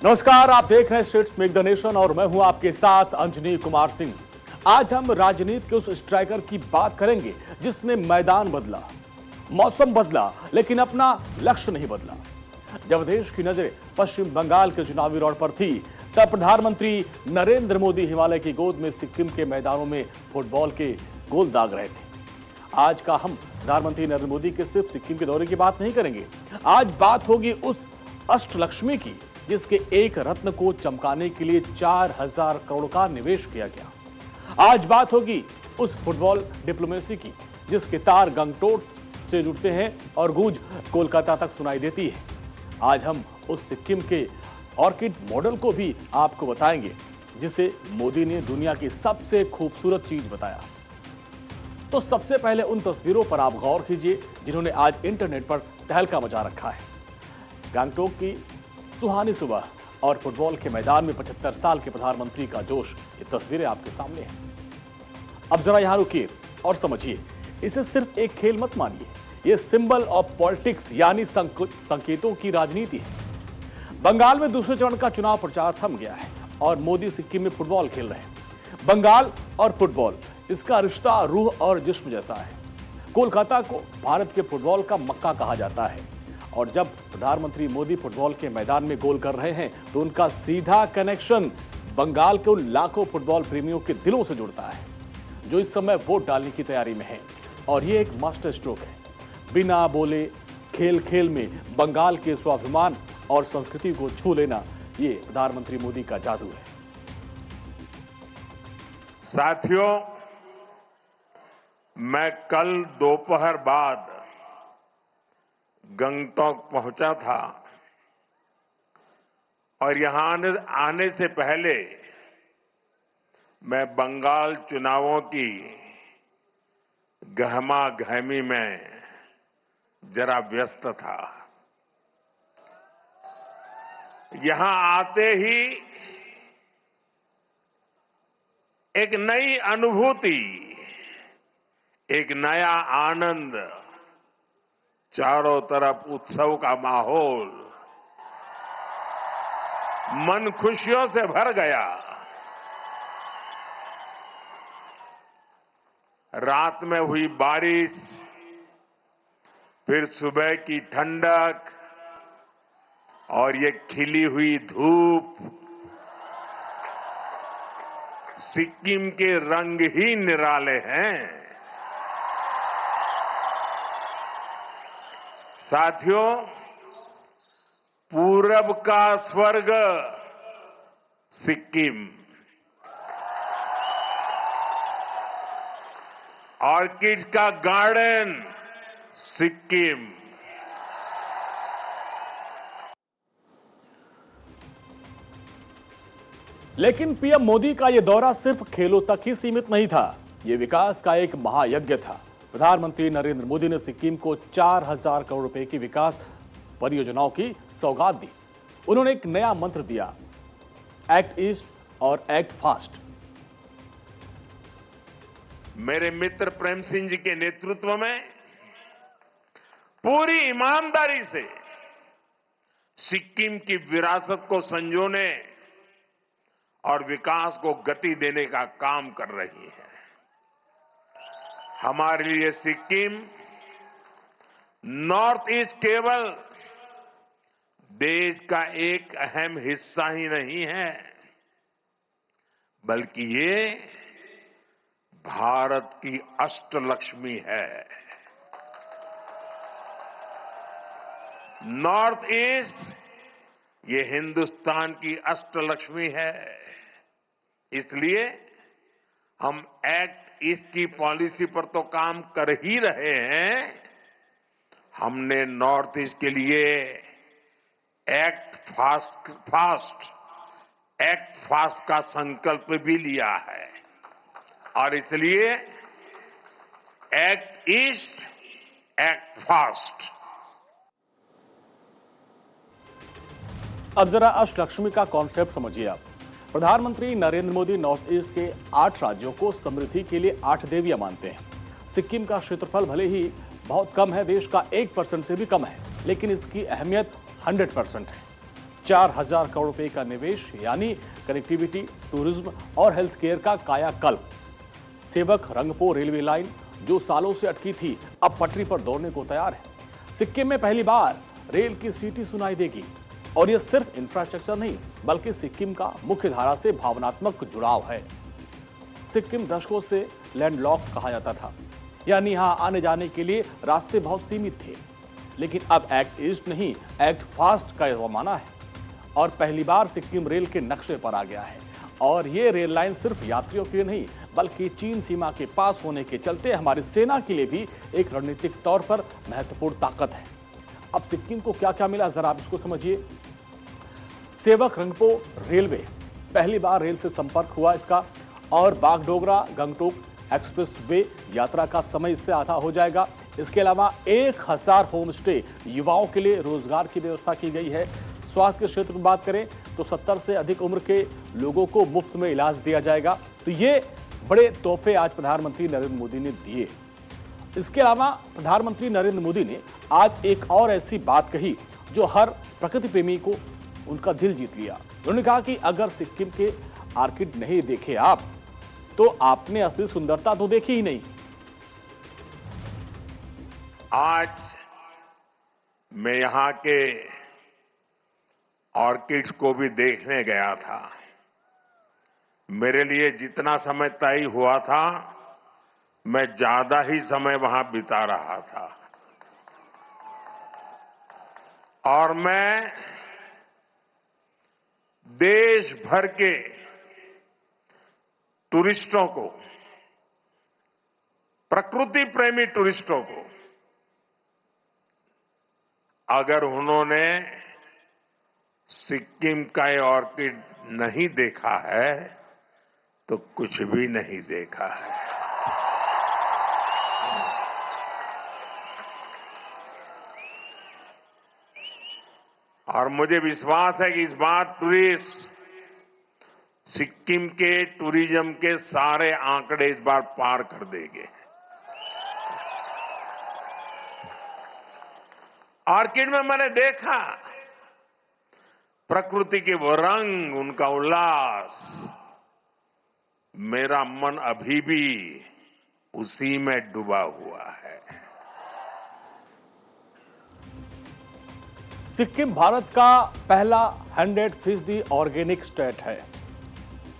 नमस्कार, आप देख रहे हैं स्टेट्स मेक द नेशन और मैं हूं आपके साथ अंजनी कुमार सिंह। आज हम राजनीति के उस स्ट्राइकर की बात करेंगे जिसने मैदान बदला, मौसम बदला, लेकिन अपना लक्ष्य नहीं बदला। जब देश की नजरें पश्चिम बंगाल के चुनावी दौर पर थी, तब प्रधानमंत्री नरेंद्र मोदी हिमालय की गोद में सिक्किम के मैदानों में फुटबॉल के गोल दाग रहे थे। आज का हम प्रधानमंत्री नरेंद्र मोदी के सिर्फ सिक्किम के दौरे की बात नहीं करेंगे। आज बात होगी उस अष्टलक्ष्मी की जिसके एक रत्न को चमकाने के लिए 4000 करोड़ का निवेश किया गया। आज बात होगी उस फुटबॉल डिप्लोमेसी की जिसके तार गंगटोक से जुड़ते हैं और गूंज कोलकाता तक सुनाई देती है। आज हम उस सिक्किम के ऑर्किड मॉडल को भी आपको बताएंगे जिसे मोदी ने दुनिया की सबसे खूबसूरत चीज बताया। तो सबसे पहले उन तस्वीरों पर आप गौर कीजिए जिन्होंने आज इंटरनेट पर तहलका मचा रखा है। गंगटोक की सुहानी सुबह और फुटबॉल के मैदान में 75 साल के प्रधानमंत्री का जोश, ये तस्वीरें आपके सामने हैं। अब जरा यहां रुकिए और समझिए, इसे सिर्फ एक खेल मत मानिए, ये सिंबल ऑफ पॉलिटिक्स यानी संकेतों की राजनीति है। बंगाल में दूसरे चरण का चुनाव प्रचार थम गया है और मोदी सिक्किम में फुटबॉल खेल रहे हैं। बंगाल और फुटबॉल, इसका रिश्ता रूह और जिस्म जैसा है। कोलकाता को भारत के फुटबॉल का मक्का कहा जाता है और जब प्रधानमंत्री मोदी फुटबॉल के मैदान में गोल कर रहे हैं तो उनका सीधा कनेक्शन बंगाल के उन लाखों फुटबॉल प्रेमियों के दिलों से जुड़ता है जो इस समय वोट डालने की तैयारी में हैं। और ये एक मास्टर स्ट्रोक है। बिना बोले खेल खेल में बंगाल के स्वाभिमान और संस्कृति को छू लेना, ये प्रधानमंत्री मोदी का जादू है। साथियों, मैं कल दोपहर बाद गंगटोक पहुंचा था और यहां आने से पहले मैं बंगाल चुनावों की गहमा गहमी में जरा व्यस्त था। यहां आते ही एक नई अनुभूति, एक नया आनंद, चारों तरफ उत्सव का माहौल, मन खुशियों से भर गया। रात में हुई बारिश, फिर सुबह की ठंडक और ये खिली हुई धूप, सिक्किम के रंग ही निराले हैं। साथियों, पूरब का स्वर्ग सिक्किम, ऑर्किड का गार्डन सिक्किम। लेकिन पीएम मोदी का यह दौरा सिर्फ खेलों तक ही सीमित नहीं था, यह विकास का एक महायज्ञ था। प्रधानमंत्री नरेंद्र मोदी ने सिक्किम को 4000 करोड़ रुपए की विकास परियोजनाओं की सौगात दी। उन्होंने एक नया मंत्र दिया, एक्ट ईस्ट और एक्ट फास्ट। मेरे मित्र प्रेम सिंह जी के नेतृत्व में पूरी ईमानदारी से सिक्किम की विरासत को संजोने और विकास को गति देने का काम कर रही है। हमारे लिए सिक्किम नॉर्थ ईस्ट केवल देश का एक अहम हिस्सा ही नहीं है, बल्कि ये भारत की अष्टलक्ष्मी है। नॉर्थ ईस्ट ये हिंदुस्तान की अष्टलक्ष्मी है। इसलिए हम एक्ट ईस्ट की पॉलिसी पर तो काम कर ही रहे हैं, हमने नॉर्थ ईस्ट के लिए एक्ट फास्ट का संकल्प भी लिया है। और इसलिए एक्ट ईस्ट, एक्ट फास्ट। अब जरा अष्टलक्ष्मी का कॉन्सेप्ट समझिए आप। प्रधानमंत्री नरेंद्र मोदी नॉर्थ ईस्ट के 8 राज्यों को समृद्धि के लिए 8 देवियां मानते हैं। सिक्किम का क्षेत्रफल भले ही बहुत कम है, देश का 1% से भी कम है, लेकिन इसकी अहमियत 100% है। 4,000 करोड़ रुपए का निवेश यानी कनेक्टिविटी, टूरिज्म और हेल्थ केयर का कायाकल्प। सेवक रंगपो रेलवे लाइन जो सालों से अटकी थी अब पटरी पर दौड़ने को तैयार है। सिक्किम में पहली बार रेल की सीटी सुनाई देगी और यह सिर्फ इंफ्रास्ट्रक्चर नहीं बल्कि सिक्किम का मुख्य धारा से भावनात्मक जुड़ाव है। सिक्किम दशकों से लैंडलॉक कहा जाता था, यानी यहां आने जाने के लिए रास्ते बहुत सीमित थे। लेकिन अब एक्ट ईस्ट नहीं, एक्ट फास्ट का जमाना है और पहली बार सिक्किम रेल के नक्शे पर आ गया है। और ये रेल लाइन सिर्फ यात्रियों के लिए नहीं बल्कि चीन सीमा के पास होने के चलते हमारी सेना के लिए भी एक रणनीतिक तौर पर महत्वपूर्ण ताकत है। अब सिक्किम को क्या क्या मिला, जरा आप इसको समझिए। सेवक रंगपो रेलवे, पहली बार रेल से संपर्क हुआ इसका, और बागडोगरा गंगटोक एक्सप्रेस वे यात्रा का समय इससे आधा हो जाएगा। इसके अलावा 1000 होम स्टे, युवाओं के लिए रोजगार की व्यवस्था की गई है। स्वास्थ्य के क्षेत्र में बात करें तो 70 से अधिक उम्र के लोगों को मुफ्त में इलाज दिया जाएगा। तो ये बड़े तोहफे आज प्रधानमंत्री नरेंद्र मोदी ने दिए। इसके अलावा प्रधानमंत्री नरेंद्र मोदी ने आज एक और ऐसी बात कही जो हर प्रकृति प्रेमी को उनका दिल जीत लिया। उन्होंने कहा कि अगर सिक्किम के आर्किड नहीं देखे आप तो आपने असली सुंदरता तो देखी ही नहीं। आज मैं यहां के ऑर्किड्स को भी देखने गया था। मेरे लिए जितना समय तय हुआ था मैं ज्यादा ही समय वहां बिता रहा था और मैं देश भर के टूरिस्टों को, प्रकृति प्रेमी टूरिस्टों को, अगर उन्होंने सिक्किम का ये ऑर्किड नहीं देखा है तो कुछ भी नहीं देखा है। और मुझे विश्वास है कि इस बार टूरिस्ट सिक्किम के टूरिज्म के सारे आंकड़े इस बार पार कर देंगे। ऑर्किड में मैंने देखा प्रकृति के वो रंग, उनका उल्लास, मेरा मन अभी भी उसी में डूबा हुआ है। सिक्किम भारत का पहला 100% ऑर्गेनिक स्टेट है।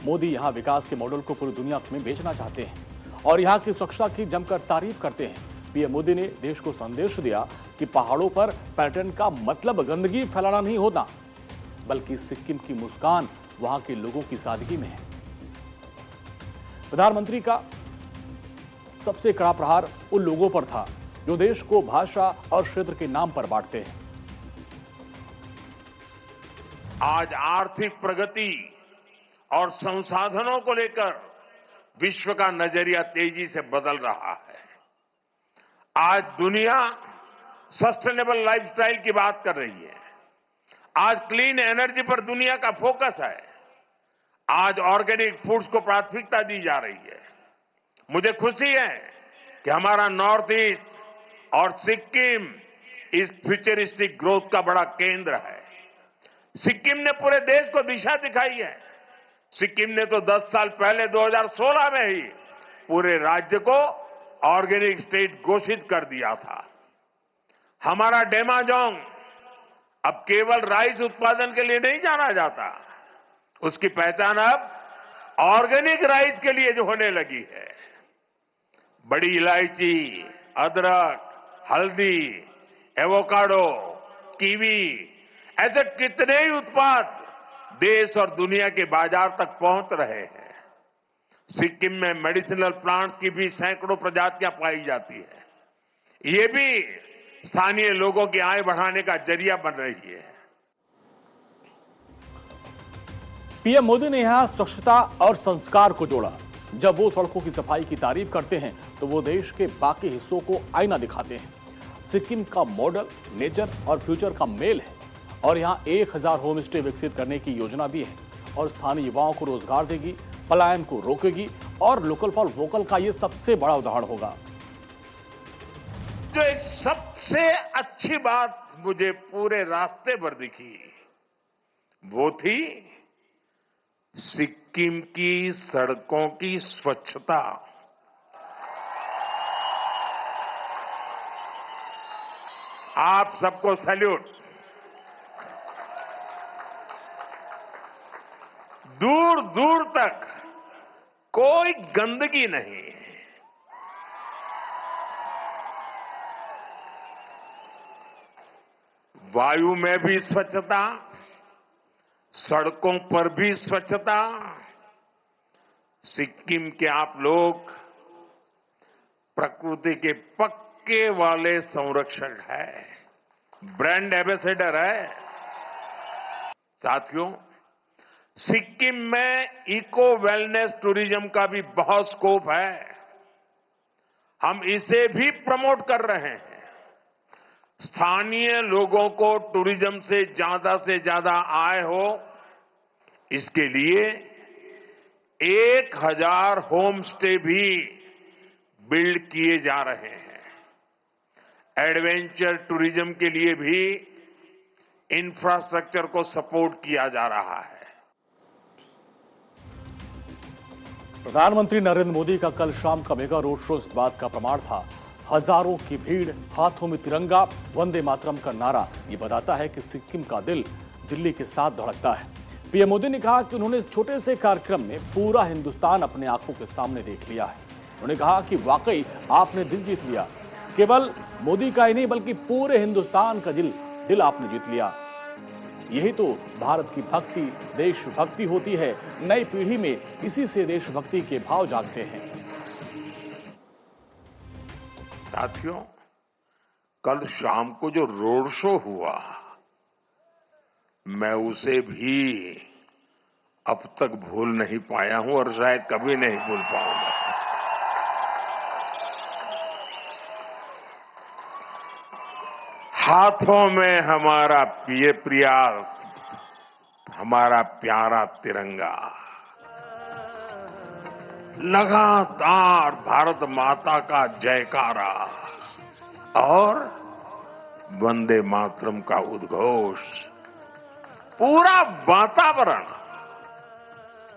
मोदी यहां विकास के मॉडल को पूरी दुनिया में बेचना चाहते हैं और यहां की स्वच्छता की जमकर तारीफ करते हैं। पीएम मोदी ने देश को संदेश दिया कि पहाड़ों पर पर्यटन का मतलब गंदगी फैलाना नहीं होता बल्कि सिक्किम की मुस्कान वहां के लोगों की सादगी में है। प्रधानमंत्री का सबसे कड़ा प्रहार उन लोगों पर था जो देश को भाषा और क्षेत्र के नाम पर बांटते हैं। आज आर्थिक प्रगति और संसाधनों को लेकर विश्व का नजरिया तेजी से बदल रहा है। आज दुनिया सस्टेनेबल लाइफस्टाइल की बात कर रही है। आज क्लीन एनर्जी पर दुनिया का फोकस है। आज ऑर्गेनिक फूड्स को प्राथमिकता दी जा रही है। मुझे खुशी है कि हमारा नॉर्थ ईस्ट और सिक्किम इस फ्यूचरिस्टिक ग्रोथ का बड़ा केंद्र है। सिक्किम ने पूरे देश को दिशा दिखाई है। सिक्किम ने तो 10 साल पहले 2016 में ही पूरे राज्य को ऑर्गेनिक स्टेट घोषित कर दिया था। हमारा डेमाजोंग अब केवल राइस उत्पादन के लिए नहीं जाना जाता, उसकी पहचान अब ऑर्गेनिक राइस के लिए जो होने लगी है। बड़ी इलायची, अदरक, हल्दी, एवोकाडो, कीवी, ऐसे कितने ही उत्पाद देश और दुनिया के बाजार तक पहुंच रहे हैं। सिक्किम में मेडिसिनल प्लांट्स की भी सैकड़ों प्रजातियां पाई जाती है। ये भी स्थानीय लोगों की आय बढ़ाने का जरिया बन रही है। पीएम मोदी ने यहां स्वच्छता और संस्कार को जोड़ा। जब वो सड़कों की सफाई की तारीफ करते हैं तो वो देश के बाकी हिस्सों को आईना दिखाते हैं। सिक्किम का मॉडल नेचर और फ्यूचर का मेल है और यहां 1000 होम स्टे विकसित करने की योजना भी है और स्थानीय युवाओं को रोजगार देगी, पलायन को रोकेगी और लोकल फॉर वोकल का ये सबसे बड़ा उदाहरण होगा। जो एक सबसे अच्छी बात मुझे पूरे रास्ते पर दिखी वो थी सिक्किम की सड़कों की स्वच्छता। आप सबको सैल्यूट। दूर दूर तक कोई गंदगी नहीं। वायु में भी स्वच्छता, सड़कों पर भी स्वच्छता। सिक्किम के आप लोग प्रकृति के पक्के वाले संरक्षक हैं, ब्रांड एम्बेसडर है। साथियों, सिक्किम में इको वेलनेस टूरिज्म का भी बहुत स्कोप है। हम इसे भी प्रमोट कर रहे हैं। स्थानीय लोगों को टूरिज्म से ज्यादा आय हो, इसके लिए 1000 होम स्टे भी बिल्ड किए जा रहे हैं। एडवेंचर टूरिज्म के लिए भी इंफ्रास्ट्रक्चर को सपोर्ट किया जा रहा है। प्रधानमंत्री नरेंद्र मोदी का कल शाम का मेगा रोड शो इस बात का प्रमाण था। हजारों की भीड़, हाथों में तिरंगा, वंदे मातरम का नारा, ये बताता है कि सिक्किम का दिल दिल्ली के साथ धड़कता है। पीएम मोदी ने कहा कि उन्होंने इस छोटे से कार्यक्रम में पूरा हिंदुस्तान अपने आंखों के सामने देख लिया है। उन्होंने कहा कि वाकई आपने दिल जीत लिया। केवल मोदी का ही नहीं बल्कि पूरे हिंदुस्तान का दिल आपने जीत लिया। यही तो भारत की भक्ति, देशभक्ति होती है। नई पीढ़ी में इसी से देशभक्ति के भाव जागते हैं। साथियों, कल शाम को जो रोड शो हुआ, मैं उसे भी अब तक भूल नहीं पाया हूं और शायद कभी नहीं भूल पाऊंगा। हाथों में हमारा हमारा प्यारा तिरंगा, लगातार भारत माता का जयकारा और वंदे मातरम का उद्घोष। पूरा वातावरण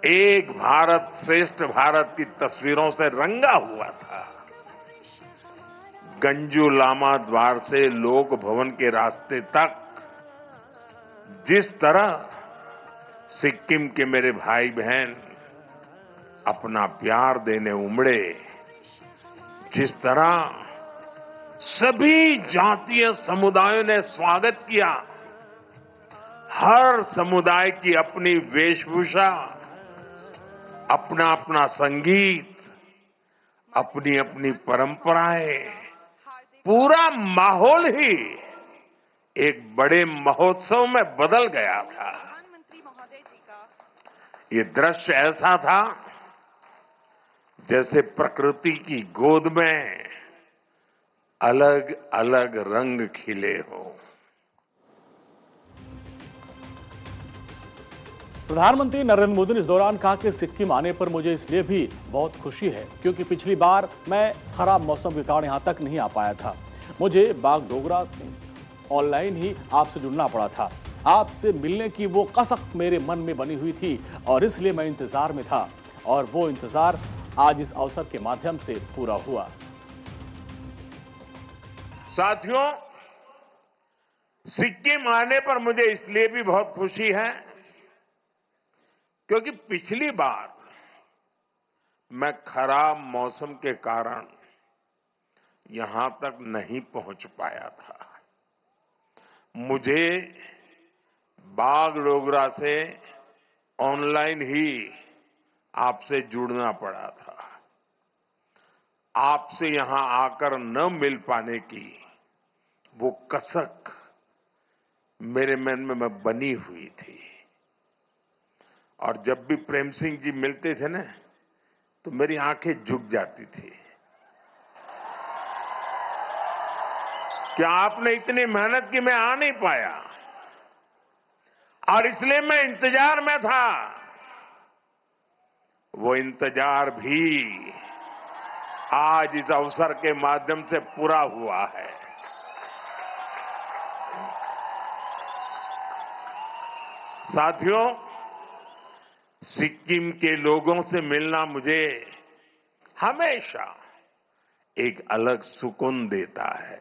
एक भारत श्रेष्ठ भारत की तस्वीरों से रंगा हुआ था। गंजू लामा द्वार से लोक भवन के रास्ते तक जिस तरह सिक्किम के मेरे भाई बहन अपना प्यार देने उमड़े, जिस तरह सभी जातीय समुदायों ने स्वागत किया, हर समुदाय की अपनी वेशभूषा, अपना अपना संगीत, अपनी अपनी परंपराएं, पूरा माहौल ही एक बड़े महोत्सव में बदल गया था। ये दृश्य ऐसा था जैसे प्रकृति की गोद में अलग अलग रंग खिले हो। प्रधानमंत्री नरेंद्र मोदी ने इस दौरान कहा कि सिक्किम आने पर मुझे इसलिए भी बहुत खुशी है क्योंकि पिछली बार मैं खराब मौसम के कारण यहां तक नहीं आ पाया था। मुझे बागडोगरा में ऑनलाइन ही आपसे जुड़ना पड़ा था। आपसे मिलने की वो कसक मेरे मन में बनी हुई थी और इसलिए मैं इंतजार में था और वो इंतजार आज इस अवसर के माध्यम से पूरा हुआ। साथियों, सिक्किम आने पर मुझे इसलिए भी बहुत खुशी है क्योंकि पिछली बार मैं खराब मौसम के कारण यहां तक नहीं पहुंच पाया था। मुझे बागडोगरा से ऑनलाइन ही आपसे जुड़ना पड़ा था। आपसे यहां आकर न मिल पाने की वो कसक मेरे मन में बनी हुई थी और जब भी प्रेम सिंह जी मिलते थे ना तो मेरी आंखें झुक जाती थी। क्या आपने इतनी मेहनत की मैं आ नहीं पाया और इसलिए मैं इंतजार में था। वो इंतजार भी आज इस अवसर के माध्यम से पूरा हुआ है। साथियों, सिक्किम के लोगों से मिलना मुझे हमेशा एक अलग सुकून देता है।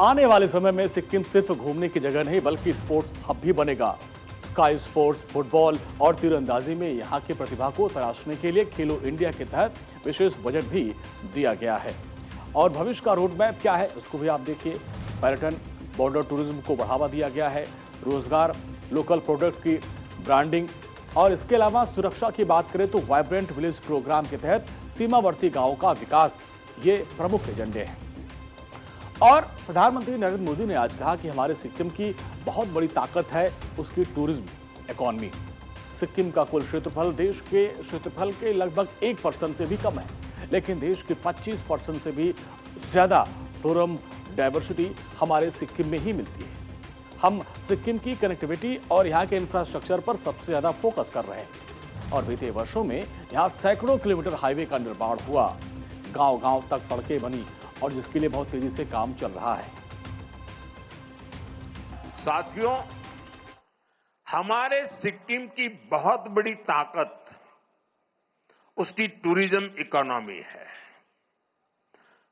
आने वाले समय में सिक्किम सिर्फ घूमने की जगह नहीं बल्कि स्पोर्ट्स हब भी बनेगा। स्काई स्पोर्ट्स, फुटबॉल और तीरंदाजी में यहां की प्रतिभा को तराशने के लिए खेलो इंडिया के तहत विशेष बजट भी दिया गया है। और भविष्य का रोड मैप क्या है उसको भी आप देखिए। पर्यटन, बॉर्डर टूरिज्म को बढ़ावा दिया गया है, रोजगार, लोकल प्रोडक्ट की ब्रांडिंग और इसके अलावा सुरक्षा की बात करें तो वाइब्रेंट विलेज प्रोग्राम के तहत सीमावर्ती गांवों का विकास, ये प्रमुख एजेंडे हैं। और प्रधानमंत्री नरेंद्र मोदी ने आज कहा कि हमारे सिक्किम की बहुत बड़ी ताकत है उसकी टूरिज्म इकोनॉमी। सिक्किम का कुल क्षेत्रफल देश के क्षेत्रफल के लगभग 1% से भी कम है, लेकिन देश के 25% से भी ज्यादा टूरिज्म डाइवर्सिटी हमारे सिक्किम में ही मिलती है। हम सिक्किम की कनेक्टिविटी और यहाँ के इंफ्रास्ट्रक्चर पर सबसे ज्यादा फोकस कर रहे हैं और बीते वर्षों में यहाँ सैकड़ों किलोमीटर हाईवे का निर्माण हुआ, गांव-गांव तक सड़कें बनी और जिसके लिए बहुत तेजी से काम चल रहा है। साथियों, हमारे सिक्किम की बहुत बड़ी ताकत उसकी टूरिज्म इकोनॉमी है।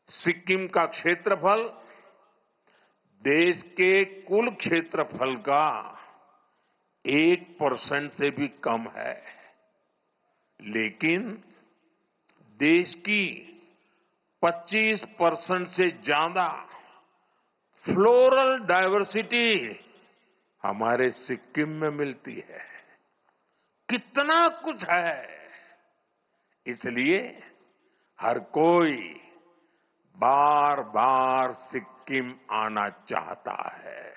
सिक्किम का क्षेत्रफल देश के कुल क्षेत्रफल का 1% से भी कम है, लेकिन देश की 25% से ज्यादा फ्लोरल डाइवर्सिटी हमारे सिक्किम में मिलती है। कितना कुछ है, इसलिए हर कोई बार बार सिक्किम आना चाहता है।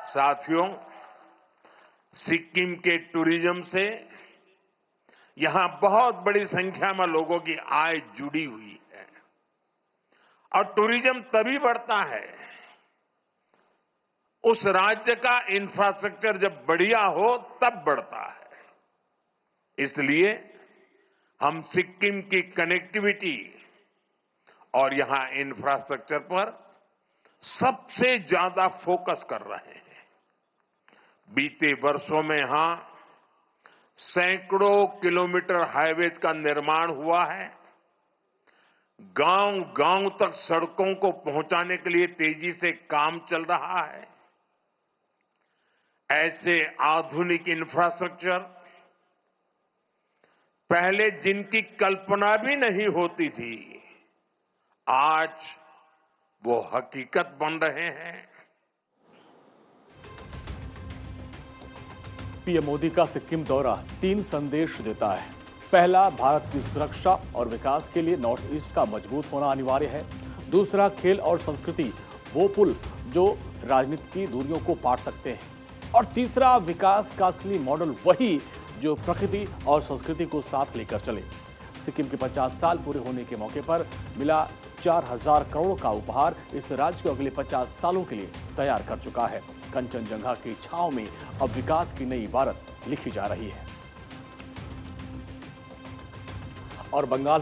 साथियों, सिक्किम के टूरिज्म से यहां बहुत बड़ी संख्या में लोगों की आय जुड़ी हुई है और टूरिज्म तभी बढ़ता है उस राज्य का इंफ्रास्ट्रक्चर जब बढ़िया हो तब बढ़ता है। इसलिए हम सिक्किम की कनेक्टिविटी और यहां इंफ्रास्ट्रक्चर पर सबसे ज्यादा फोकस कर रहे हैं। बीते वर्षों में यहां सैकड़ों किलोमीटर हाईवेज का निर्माण हुआ है। गांव-गांव तक सड़कों को पहुंचाने के लिए तेजी से काम चल रहा है। ऐसे आधुनिक इंफ्रास्ट्रक्चर पहले जिनकी कल्पना भी नहीं होती थी, आज वो हकीकत बन रहे हैं। पीएम मोदी का सिक्किम दौरा 3 संदेश देता है। पहला, भारत की सुरक्षा और विकास के लिए नॉर्थ ईस्ट का मजबूत होना अनिवार्य है। दूसरा, खेल और संस्कृति, वो पुल जो राजनीति की दूरियों को पाट सकते हैं। और तीसरा, विकास का असली मॉडल वही जो प्रकृति और संस्कृति को साथ लेकर चले। सिक्किम के 50 साल पूरे होने के मौके पर मिला 4000 करोड़ का उपहार इस राज्य को अगले 50 सालों के लिए तैयार कर चुका है। कंचनजंगा की छांव में अब विकास की नई इबारत लिखी जा रही है। और बंगाल से